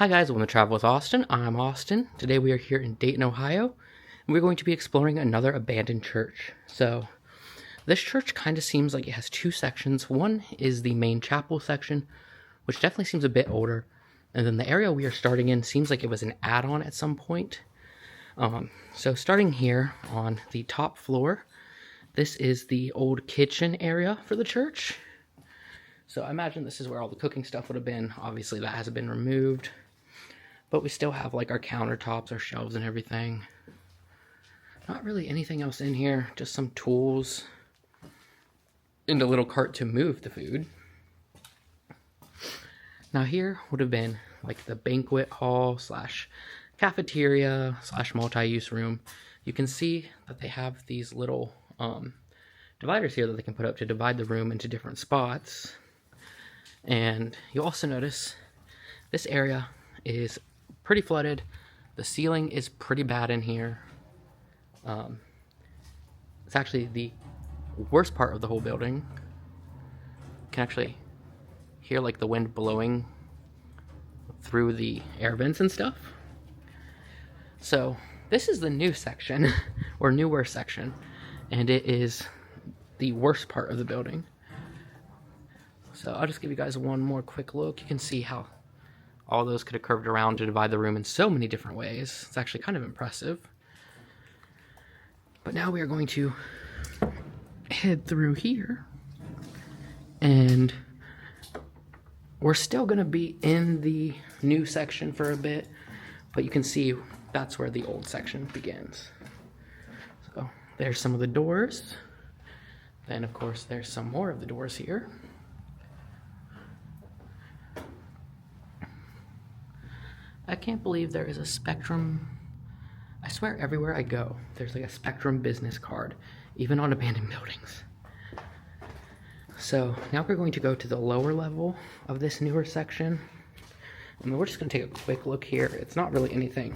Hi guys, welcome to Travel with Austin. I'm Austin. Today we are here in Dayton, Ohio, and we're going to be exploring another abandoned church. So, this church kind of seems like it has two sections. One is the main chapel section, which definitely seems a bit older, and then the area we are starting in seems like it was an add-on at some point. So starting here on the top floor, this is the old kitchen area for the church. So I imagine this is where all the cooking stuff would have been. Obviously that hasn't been removed. But we still have like our countertops, our shelves and everything. Not really anything else in here, just some tools and a little cart to move the food. Now here would have been like the banquet hall slash cafeteria slash multi-use room. You can see that they have these little dividers here that they can put up to divide the room into different spots. And you'll also notice this area is pretty flooded. The ceiling is pretty bad in here. It's actually the worst part of the whole building. You can actually hear like the wind blowing through the air vents and stuff. So this is the new section, or newer section, and it is the worst part of the building. So I'll just give you guys one more quick look. You can see how all those could have curved around to divide the room in so many different ways. It's actually kind of impressive. But now we are going to head through here. And we're still going to be in the new section for a bit. But you can see that's where the old section begins. So there's some of the doors. Then, of course, there's some more of the doors here. I can't believe there is a Spectrum. I swear everywhere I go, there's like a Spectrum business card, even on abandoned buildings. So now we're going to go to the lower level of this newer section. And we're just going to take a quick look here. It's not really anything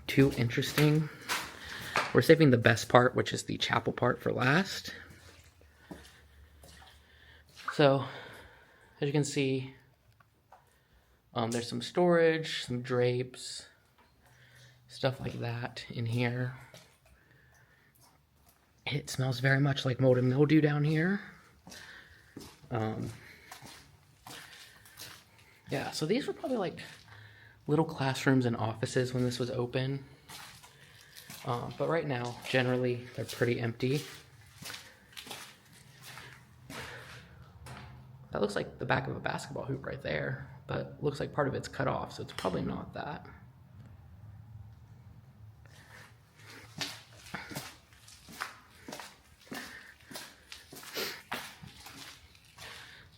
too interesting. We're saving the best part, which is the chapel part, for last. So, as you can see, there's some storage, some drapes, stuff like that in here. It smells very much like mold and mildew down here. Yeah, so these were probably like little classrooms and offices when this was open. But right now, generally, they're pretty empty. That looks like the back of a basketball hoop right there, but looks like part of it's cut off, so it's probably not that.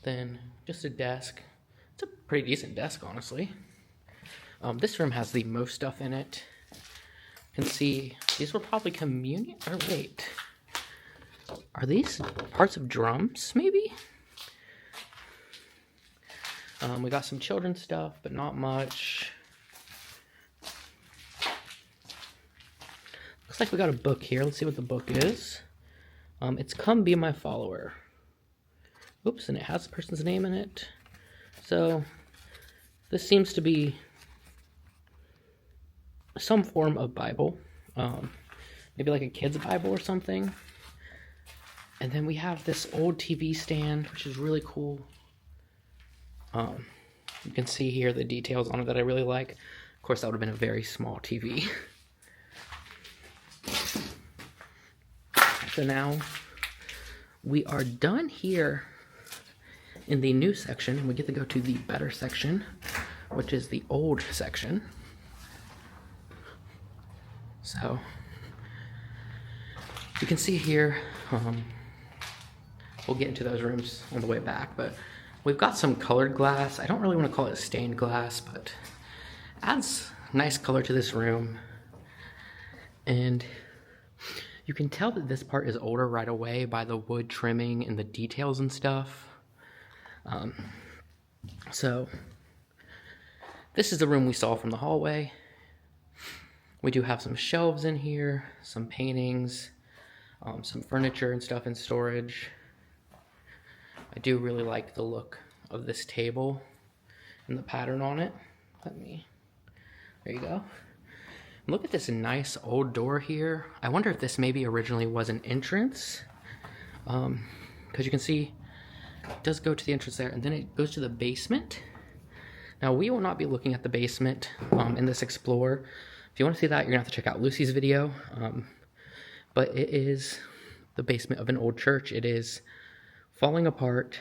Then just a desk. It's a pretty decent desk, honestly. This room has the most stuff in it. You can see these were probably communion, or wait, are these parts of drums, maybe? We got some children's stuff, but not much. Looks like we got a book here. Let's see what the book is. It's Come Be My Follower. Oops, and it has the person's name in it. So, this seems to be some form of Bible. Maybe like a kid's Bible or something. And then we have this old TV stand, which is really cool. You can see here the details on it that I really like. Of course, that would have been a very small TV. So now we are done here in the new section, and we get to go to the better section, which is the old section. So you can see here, we'll get into those rooms on the way back, but we've got some colored glass. I don't really want to call it stained glass, but adds nice color to this room. And you can tell that this part is older right away by the wood trimming and the details and stuff. So this is the room we saw from the hallway. We do have some shelves in here, some paintings, some furniture and stuff in storage. I do really like the look of this table and the pattern on it. There you go. Look at this nice old door here. I wonder if this maybe originally was an entrance. Because you can see it does go to the entrance there, and then it goes to the basement. Now, we will not be looking at the basement in this Explore. If you want to see that, you're going to have to check out Lucy's video. But it is the basement of an old church. It is falling apart.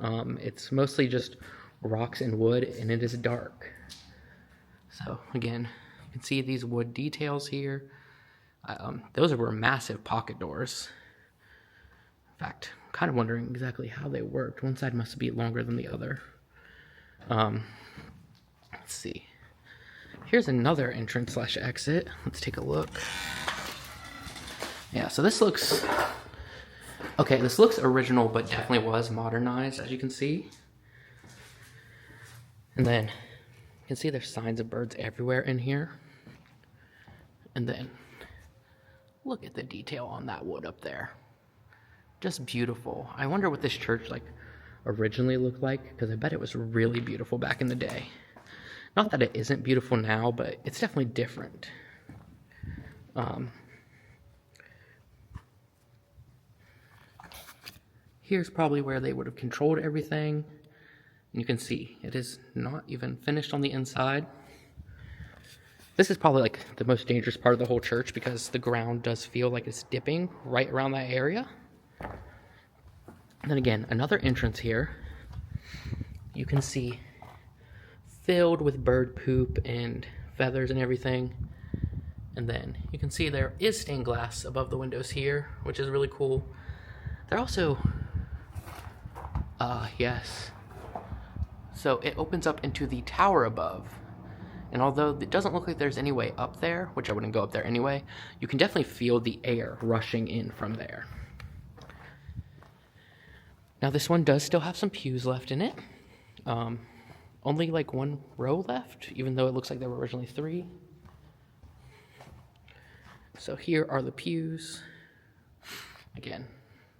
It's mostly just rocks and wood, and it is dark. So, again, you can see these wood details here. Those were massive pocket doors. In fact, I'm kind of wondering exactly how they worked. One side must be longer than the other. Let's see. Here's another entrance / exit. Let's take a look. Yeah, so this looks... Okay, this looks original, but definitely was modernized, as you can see. And then you can see there's signs of birds everywhere in here. And then look at the detail on that wood up there. Just beautiful. I wonder what this church originally looked like, because I bet it was really beautiful back in the day. Not that it isn't beautiful now, but it's definitely different. Here's probably where they would have controlled everything. And you can see it is not even finished on the inside. This is probably the most dangerous part of the whole church, because the ground does feel like it's dipping right around that area. And then again, another entrance here. You can see filled with bird poop and feathers and everything. And then you can see there is stained glass above the windows here, which is really cool. They're also, yes. So it opens up into the tower above. And although it doesn't look like there's any way up there, which I wouldn't go up there anyway, you can definitely feel the air rushing in from there. Now this one does still have some pews left in it. Only one row left, even though it looks like there were originally 3. So here are the pews. Again,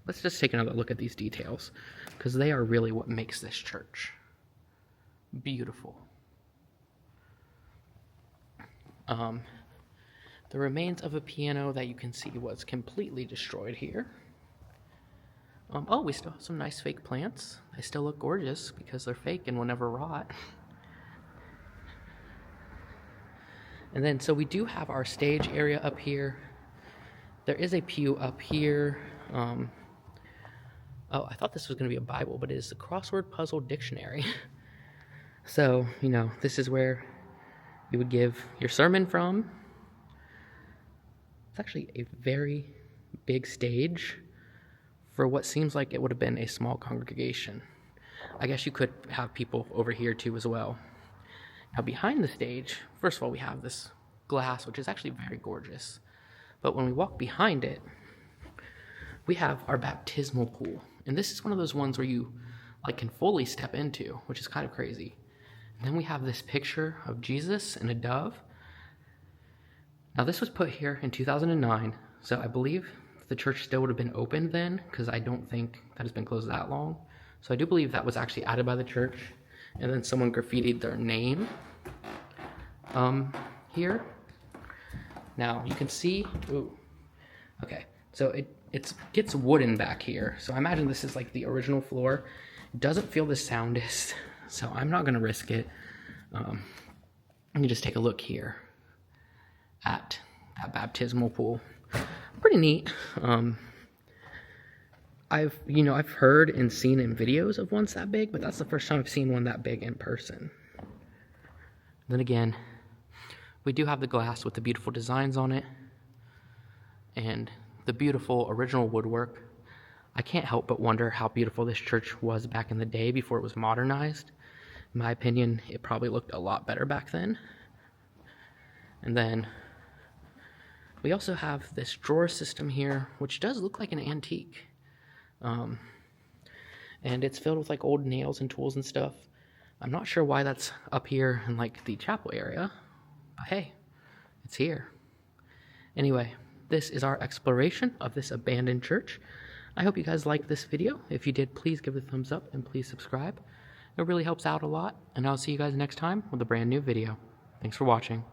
let's just take another look at these details, because they are really what makes this church beautiful. The remains of a piano that you can see was completely destroyed here. Oh, we still have some nice fake plants. They still look gorgeous because they're fake and will never rot. And then, so we do have our stage area up here. There is a pew up here. Oh, I thought this was going to be a Bible, but it is the Crossword Puzzle Dictionary. So, this is where you would give your sermon from. It's actually a very big stage for what seems like it would have been a small congregation. I guess you could have people over here too as well. Now behind the stage, first of all, we have this glass, which is actually very gorgeous. But when we walk behind it, we have our baptismal pool. And this is one of those ones where you can fully step into, which is kind of crazy. And then we have this picture of Jesus and a dove. Now this was put here in 2009, so I believe the church still would have been open then, because I don't think that has been closed that long. So I do believe that was actually added by the church, and then someone graffitied their name here. Now you can see, ooh, okay, so it gets wooden back here. So I imagine this is the original floor. It doesn't feel the soundest, so I'm not gonna risk it. Let me just take a look here at that baptismal pool. Pretty neat. I've heard and seen in videos of ones that big, but that's the first time I've seen one that big in person. Then again, we do have the glass with the beautiful designs on it and the beautiful original woodwork. I can't help but wonder how beautiful this church was back in the day before it was modernized. In my opinion, it probably looked a lot better back then. And then we also have this drawer system here, which does look like an antique. And it's filled with old nails and tools and stuff. I'm not sure why that's up here in the chapel area, but hey, it's here. Anyway, this is our exploration of this abandoned church. I hope you guys liked this video. If you did, please give it a thumbs up and please subscribe. It really helps out a lot, and I'll see you guys next time with a brand new video. Thanks for watching.